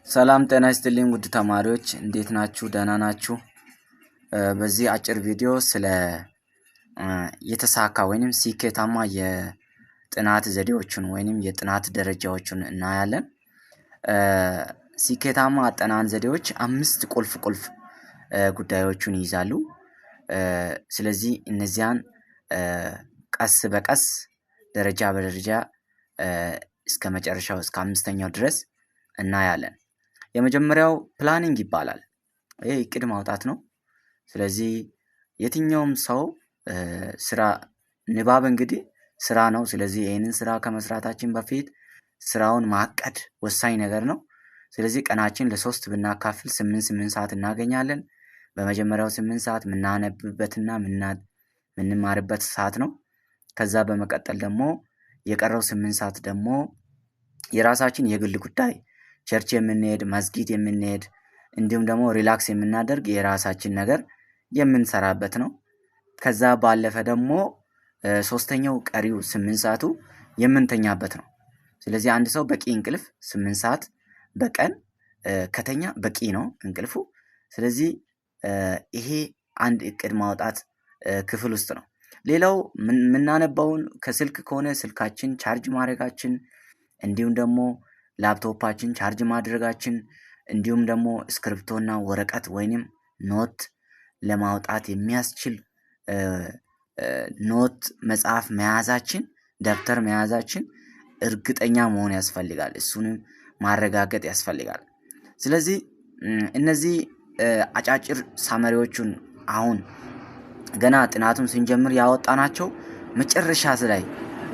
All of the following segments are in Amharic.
ሰላም ጤና ይስጥልኝ ውድ ተማሪዎች እንዴት ናችሁ? ደህና ናችሁ? በዚህ አጭር ቪዲዮ ስለ የተሳካ ወይንም ስኬታማ የጥናት ዘዴዎችን ወይንም የጥናት ደረጃዎችን እናያለን። ስኬታማ አጠናን ዘዴዎች 5 ቁልፍ ጉዳዮችን ይይዛሉ። ስለዚህ እነዚያን ቀስ በቀስ ደረጃ በደረጃ እስከ መጨረሻው እስከ 5ኛው ድረስ እናያለን። የመጀመሪያው ፕላኒንግ ይባላል። ይሄ እቅድ ማውጣት ነው። ስለዚህ የትኛውም ሰው ስራ ንባብ እንግዲህ ስራ ነው። ስለዚህ ይሄንን ስራ ከመስራታችን በፊት ስራውን ማቀድ ወሳኝ ነገር ነው። ስለዚህ ቀናችን ለ3 ብናካፍል 8 ሰዓት እናገኛለን። በመጀመሪያው 8 ሰዓት ምናነብበትና ምንማርበት ሰዓት ነው። ከዛ በመቀጠል ደግሞ የቀረው 8 ሰዓት ደግሞ የራሳችን የግል ጉዳይ ቸርች የምንሄድ መስጊድ የምንሄድ እንዲሁም ደግሞ ሪላክስ የምናደርግ የራሳችን ነገር የምንሰራበት ነው። ከዛ ባለፈ ደግሞ ሶስተኛው ቀሪው 8 ሰዓቱ የምንተኛበት ነው። ስለዚህ አንድ ሰው በቂ እንቅልፍ 8 ሰዓት በቀን ከተኛ በቂ ነው እንቅልፉ። ስለዚህ ይሄ አንድ እቅድ ማውጣት ክፍል ውስጥ ነው። ሌላው ምናነባውን ከስልክ ከሆነ ስልካችን ቻርጅ ማድረጋችን እንዲሁም ደግሞ ላፕቶፓችን ቻርጅ ማድረጋችን እንዲሁም ደግሞ ስክሪፕቶና ወረቀት ወይንም ኖት ለማውጣት የሚያስችል ኖት መጽሐፍ መያዛችን ደብተር መያዛችን እርግጠኛ መሆን ያስፈልጋል። እሱንም ማረጋገጥ ያስፈልጋል። ስለዚህ እነዚህ አጫጭር ሳመሪዎቹን አሁን ገና ጥናቱን ስንጀምር ያወጣናቸው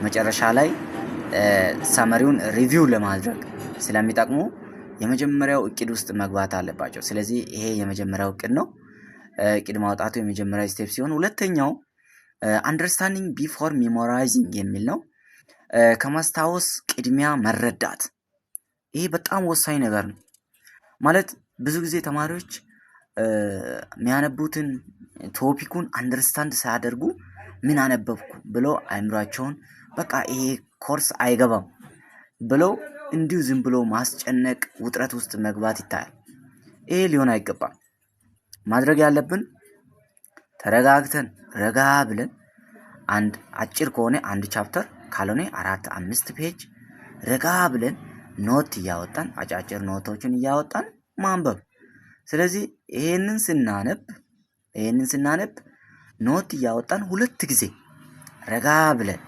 መጨረሻ ላይ ሳመሪውን ሪቪው ለማድረግ ስለሚጠቅሙ የመጀመሪያው እቅድ ውስጥ መግባት አለባቸው። ስለዚህ ይሄ የመጀመሪያው እቅድ ነው። እቅድ ማውጣቱ የመጀመሪያው ስቴፕ ሲሆን ሁለተኛው አንደርስታንዲንግ ቢፎር ሜሞራይዚንግ የሚል ነው። ከማስታወስ ቅድሚያ መረዳት። ይሄ በጣም ወሳኝ ነገር ነው። ማለት ብዙ ጊዜ ተማሪዎች የሚያነቡትን ቶፒኩን አንደርስታንድ ሳያደርጉ ምን አነበብኩ ብለው አእምሯቸውን በቃ ይሄ ኮርስ አይገባም ብለው እንዲሁ ዝም ብሎ ማስጨነቅ ውጥረት ውስጥ መግባት ይታያል። ይሄ ሊሆን አይገባም። ማድረግ ያለብን ተረጋግተን ረጋ ብለን አንድ አጭር ከሆነ አንድ ቻፕተር ካልሆነ 4-5 ፔጅ ረጋ ብለን ኖት እያወጣን አጫጭር ኖቶችን እያወጣን ማንበብ። ስለዚህ ይሄንን ስናነብ ኖት እያወጣን 2 ጊዜ ረጋ ብለን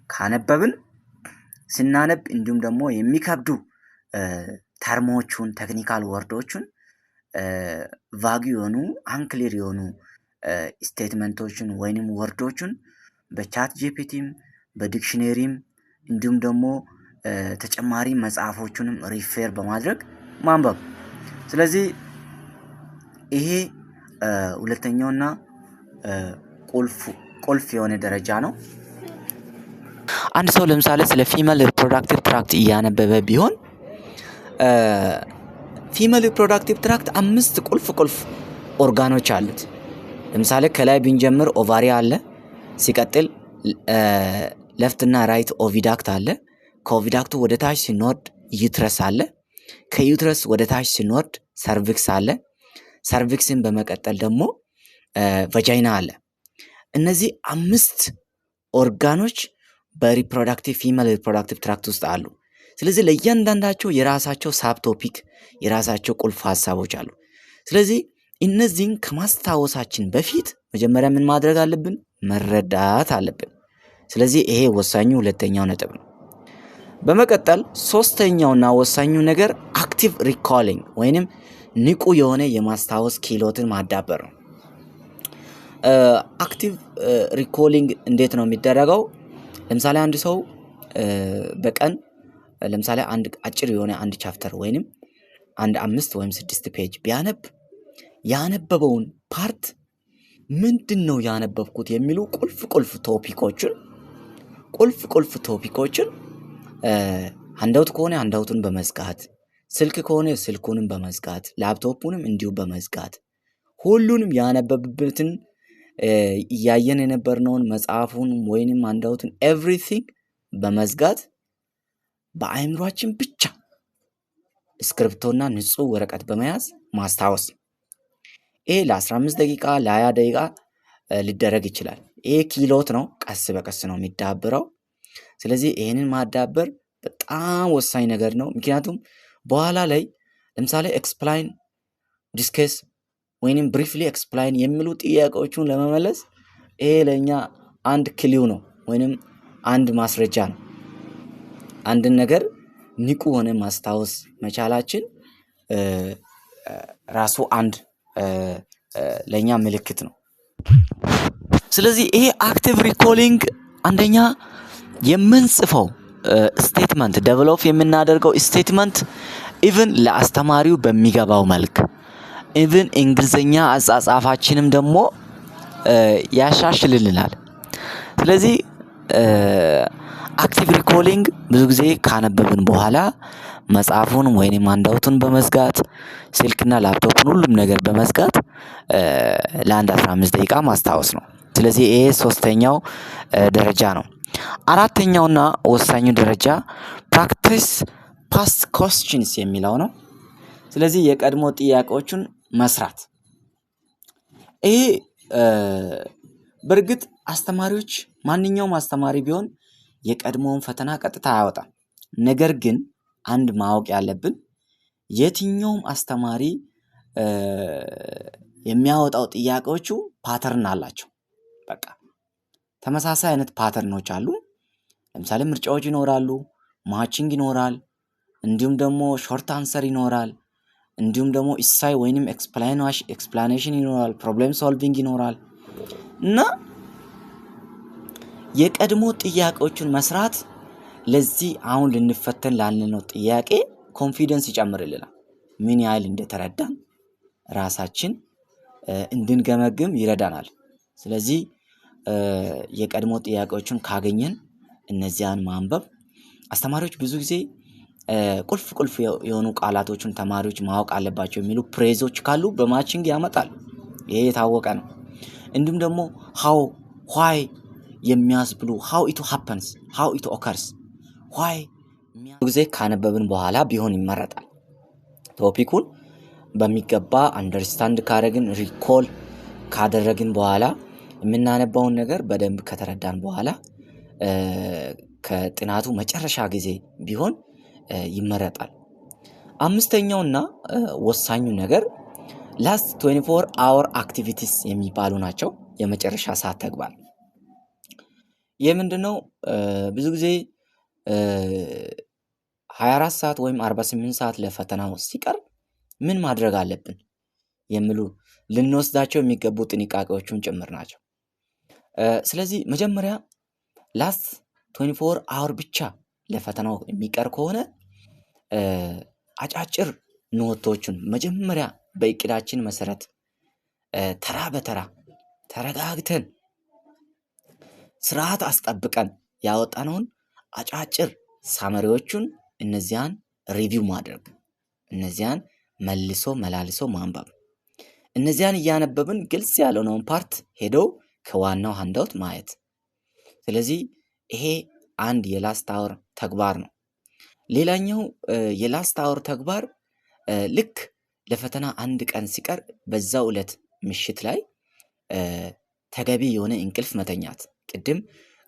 ካነበብን ስናነብ እንዲሁም ደግሞ የሚከብዱ ተርሞቹን ቴክኒካል ወርዶቹን ቫግ የሆኑ አንክሊር የሆኑ ስቴትመንቶችን ወይንም ወርዶችን በቻት ጂፒቲም በዲክሽነሪም እንዲሁም ደግሞ ተጨማሪ መጽሐፎቹንም ሪፌር በማድረግ ማንበብ። ስለዚህ ይሄ ሁለተኛውና ቁልፍ የሆነ ደረጃ ነው። አንድ ሰው ለምሳሌ ስለ ፊሜል ሪፕሮዳክቲቭ ትራክት እያነበበ ቢሆን ፊሜል ሪፕሮዳክቲቭ ትራክት 5 ቁልፍ ኦርጋኖች አሉት። ለምሳሌ ከላይ ብንጀምር ኦቫሪ አለ። ሲቀጥል ሌፍት እና ራይት ኦቪዳክት አለ። ከኦቪዳክቱ ወደ ታች ሲኖርድ ዩትረስ አለ። ከዩትረስ ወደ ታች ሲኖርድ ሰርቪክስ አለ። ሰርቪክስን በመቀጠል ደግሞ ቫጃይና አለ። እነዚህ 5 ኦርጋኖች በሪፕሮዳክቲቭ ፊሜል ሪፕሮዳክቲቭ ትራክት ውስጥ አሉ። ስለዚህ ለእያንዳንዳቸው የራሳቸው ሳብ ቶፒክ የራሳቸው ቁልፍ ሀሳቦች አሉ። ስለዚህ እነዚህን ከማስታወሳችን በፊት መጀመሪያ ምን ማድረግ አለብን? መረዳት አለብን። ስለዚህ ይሄ ወሳኙ ሁለተኛው ነጥብ ነው። በመቀጠል ሶስተኛውና ወሳኙ ነገር አክቲቭ ሪኮሊንግ ወይንም ንቁ የሆነ የማስታወስ ክህሎትን ማዳበር ነው። አክቲቭ ሪኮሊንግ እንዴት ነው የሚደረገው? ለምሳሌ አንድ ሰው በቀን ለምሳሌ አንድ አጭር የሆነ አንድ ቻፕተር ወይንም አንድ 5 ወይም 6 ፔጅ ቢያነብ ያነበበውን ፓርት ምንድነው ያነበብኩት የሚሉ ቁልፍ ቶፒኮችን ሃንዳውት ከሆነ ሃንዳውቱን በመዝጋት ስልክ ከሆነ ስልኩንም በመዝጋት ላፕቶፑንም እንዲሁ በመዝጋት ሁሉንም ያነበብበትን እያየን የነበርነውን መጽሐፉን ወይንም ሃንዳውቱን ኤቭሪቲንግ በመዝጋት በአእምሯችን ብቻ እስክሪብቶና ንጹህ ወረቀት በመያዝ ማስታወስ። ይሄ ለ15 ደቂቃ ለ20 ደቂቃ ሊደረግ ይችላል። ይሄ ክህሎት ነው፣ ቀስ በቀስ ነው የሚዳብረው። ስለዚህ ይሄንን ማዳበር በጣም ወሳኝ ነገር ነው። ምክንያቱም በኋላ ላይ ለምሳሌ ኤክስፕላይን፣ ዲስከስ ወይንም ብሪፍሊ ኤክስፕላይን የሚሉ ጥያቄዎቹን ለመመለስ ይሄ ለእኛ አንድ ክሊው ነው ወይንም አንድ ማስረጃ ነው። አንድን ነገር ንቁ ሆነ ማስታወስ መቻላችን ራሱ አንድ ለእኛ ምልክት ነው። ስለዚህ ይሄ አክቲቭ ሪኮሊንግ አንደኛ የምንጽፈው ስቴትመንት ዴቨሎፕ የምናደርገው ስቴትመንት ኢቭን ለአስተማሪው በሚገባው መልክ ኢቭን እንግሊዘኛ አጻጻፋችንም ደግሞ ያሻሽልልናል። ስለዚህ አክቲቭ ሪኮሊንግ ብዙ ጊዜ ካነበብን በኋላ መጽሐፉን ወይንም አንዳውቱን በመዝጋት ስልክና ላፕቶፕን ሁሉም ነገር በመዝጋት ለአንድ 15 ደቂቃ ማስታወስ ነው። ስለዚህ ይሄ ሶስተኛው ደረጃ ነው። አራተኛውና ወሳኙ ደረጃ ፕራክቲስ ፓስት ኮስችንስ የሚለው ነው። ስለዚህ የቀድሞ ጥያቄዎችን መስራት። ይሄ በእርግጥ አስተማሪዎች ማንኛውም አስተማሪ ቢሆን የቀድሞውን ፈተና ቀጥታ አያወጣም። ነገር ግን አንድ ማወቅ ያለብን የትኛውም አስተማሪ የሚያወጣው ጥያቄዎቹ ፓተርን አላቸው። በቃ ተመሳሳይ አይነት ፓተርኖች አሉ። ለምሳሌ ምርጫዎች ይኖራሉ፣ ማቺንግ ይኖራል፣ እንዲሁም ደግሞ ሾርት አንሰር ይኖራል፣ እንዲሁም ደግሞ ኢሳይ ወይንም ኤክስፕላኔሽን ይኖራል፣ ፕሮብሌም ሶልቪንግ ይኖራል እና የቀድሞ ጥያቄዎችን መስራት ለዚህ አሁን ልንፈተን ላለነው ጥያቄ ኮንፊደንስ ይጨምርልናል። ምን ያህል እንደተረዳን ራሳችን እንድንገመግም ይረዳናል። ስለዚህ የቀድሞ ጥያቄዎችን ካገኘን እነዚያን ማንበብ። አስተማሪዎች ብዙ ጊዜ ቁልፍ የሆኑ ቃላቶችን ተማሪዎች ማወቅ አለባቸው የሚሉ ፍሬዞች ካሉ በማቺንግ ያመጣል። ይሄ የታወቀ ነው። እንዲሁም ደግሞ ሃው፣ ዋይ የሚያስብሉ ሃው ኢት ሃፐንስ፣ ሃው ኢት ኦከርስ፣ ዋይ ጊዜ ካነበብን በኋላ ቢሆን ይመረጣል። ቶፒኩን በሚገባ አንደርስታንድ ካደረግን ሪኮል ካደረግን በኋላ የምናነባውን ነገር በደንብ ከተረዳን በኋላ ከጥናቱ መጨረሻ ጊዜ ቢሆን ይመረጣል። አምስተኛውና ወሳኙ ነገር ላስት 24 hour activities የሚባሉ ናቸው። የመጨረሻ ሰዓት ተግባር። ይህ ምንድነው? ብዙ ጊዜ 24 ሰዓት ወይም 48 ሰዓት ለፈተናው ሲቀር ምን ማድረግ አለብን የሚሉ ልንወስዳቸው የሚገቡ ጥንቃቄዎችን ጭምር ናቸው። ስለዚህ መጀመሪያ ላስት 24 hour ብቻ ለፈተናው የሚቀር ከሆነ አጫጭር ኖቶችን መጀመሪያ በእቅዳችን መሰረት ተራ በተራ ተረጋግተን ስርዓት አስጠብቀን ያወጣነውን አጫጭር ሳመሪዎቹን እነዚያን ሪቪው ማድረግ፣ እነዚያን መልሶ መላልሶ ማንበብ፣ እነዚያን እያነበብን ግልጽ ያልሆነውን ፓርት ሄዶ ከዋናው ሃንዳውት ማየት። ስለዚህ ይሄ አንድ የላስት አወር ተግባር ነው። ሌላኛው የላስት አወር ተግባር ልክ ለፈተና አንድ ቀን ሲቀር በዛው ዕለት ምሽት ላይ ተገቢ የሆነ እንቅልፍ መተኛት። ቅድም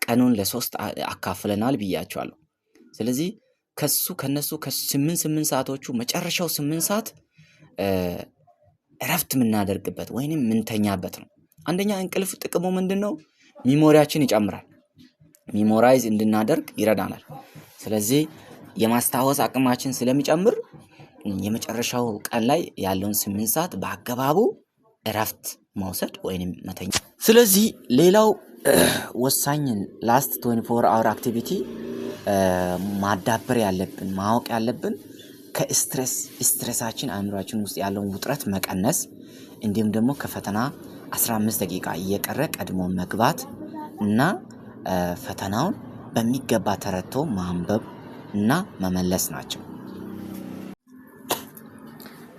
ቀኑን ለ3 አካፍለናል ብያቸዋለሁ። ስለዚህ ከነሱ ከ8 ሰዓቶቹ መጨረሻው 8 ሰዓት እረፍት የምናደርግበት ወይንም ምንተኛበት ነው። አንደኛ እንቅልፍ ጥቅሙ ምንድነው? ሚሞሪያችን ይጨምራል። ሚሞራይዝ እንድናደርግ ይረዳናል። ስለዚህ የማስታወስ አቅማችን ስለሚጨምር የመጨረሻው ቀን ላይ ያለውን 8 ሰዓት በአገባቡ እረፍት መውሰድ ወይንም መተኛ። ስለዚህ ሌላው ወሳኝ ላስት 24 hour activity ማዳበር ያለብን ማወቅ ያለብን ከስትሬሳችን አእምሯችን ውስጥ ያለውን ውጥረት መቀነስ፣ እንዲሁም ደግሞ ከፈተና 15 ደቂቃ እየቀረ ቀድሞ መግባት እና ፈተናውን በሚገባ ተረድቶ ማንበብ እና መመለስ ናቸው።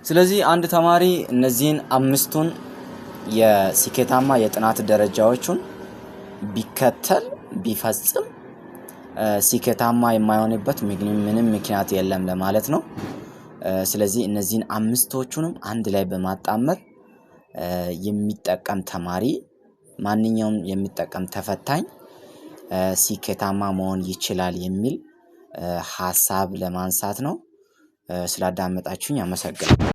ስለዚህ አንድ ተማሪ እነዚህን 5ቱን የስኬታማ የጥናት ደረጃዎቹን ቢከተል ቢፈጽም ስኬታማ የማይሆንበት ምንም ምክንያት የለም ለማለት ነው። ስለዚህ እነዚህን አምስቶቹንም አንድ ላይ በማጣመር የሚጠቀም ተማሪ ማንኛውም የሚጠቀም ተፈታኝ ስኬታማ መሆን ይችላል የሚል ሀሳብ ለማንሳት ነው። ስላዳመጣችሁኝ አመሰግናለሁ